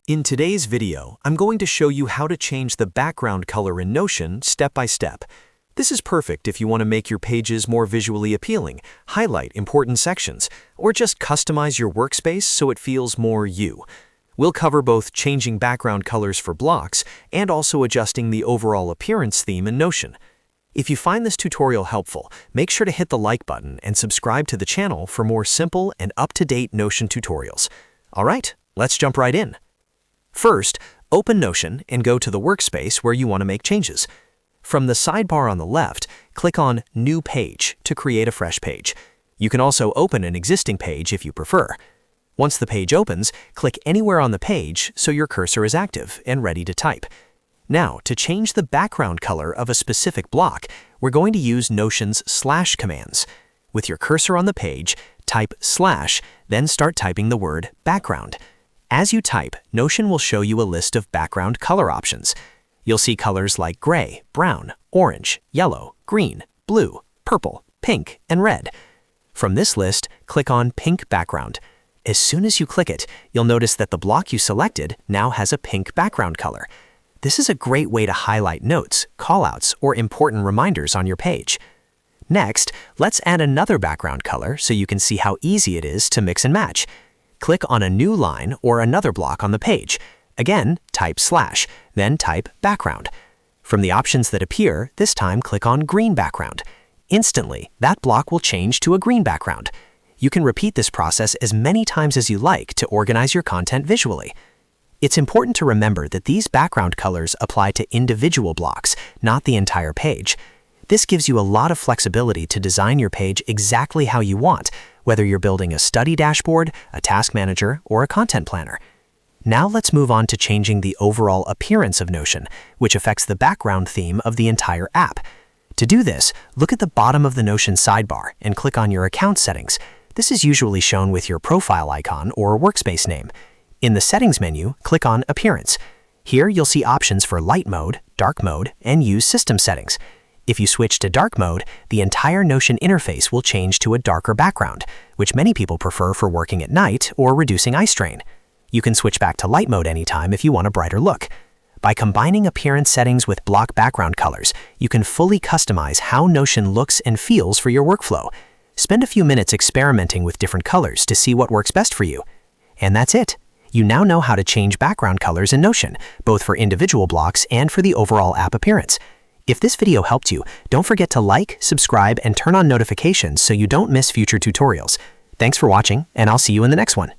In today's video, I'm going to show you how to change the background color in Notion step by step. This is perfect if you want to make your pages more visually appealing, highlight important sections, or just customize your workspace so it feels more you. We'll cover both changing background colors for blocks and also adjusting the overall appearance theme in Notion. If you find this tutorial helpful, make sure to hit the like button and subscribe to the channel for more simple and up-to-date Notion tutorials. All right, let's jump right in. First, open Notion and go to the workspace where you want to make changes. From the sidebar on the left, click on New Page to create a fresh page. You can also open an existing page if you prefer. Once the page opens, click anywhere on the page so your cursor is active and ready to type. Now, to change the background color of a specific block, we're going to use Notion's slash commands. With your cursor on the page, type slash, then start typing the word background. As you type, Notion will show you a list of background color options. You'll see colors like gray, brown, orange, yellow, green, blue, purple, pink, and red. From this list, click on Pink Background. As soon as you click it, you'll notice that the block you selected now has a pink background color. This is a great way to highlight notes, callouts, or important reminders on your page. Next, let's add another background color so you can see how easy it is to mix and match. Click on a new line or another block on the page. Again, type slash, then type background. From the options that appear, this time click on green background. Instantly, that block will change to a green background. You can repeat this process as many times as you like to organize your content visually. It's important to remember that these background colors apply to individual blocks, not the entire page. This gives you a lot of flexibility to design your page exactly how you want, whether you're building a study dashboard, a task manager, or a content planner. Now let's move on to changing the overall appearance of Notion, which affects the background theme of the entire app. To do this, look at the bottom of the Notion sidebar and click on your account settings. This is usually shown with your profile icon or workspace name. In the settings menu, click on Appearance. Here you'll see options for light mode, dark mode, and use system settings. If you switch to dark mode, the entire Notion interface will change to a darker background, which many people prefer for working at night or reducing eye strain. You can switch back to light mode anytime if you want a brighter look. By combining appearance settings with block background colors, you can fully customize how Notion looks and feels for your workflow. Spend a few minutes experimenting with different colors to see what works best for you. And that's it. You now know how to change background colors in Notion, both for individual blocks and for the overall app appearance. If this video helped you, don't forget to like, subscribe, and turn on notifications so you don't miss future tutorials. Thanks for watching, and I'll see you in the next one.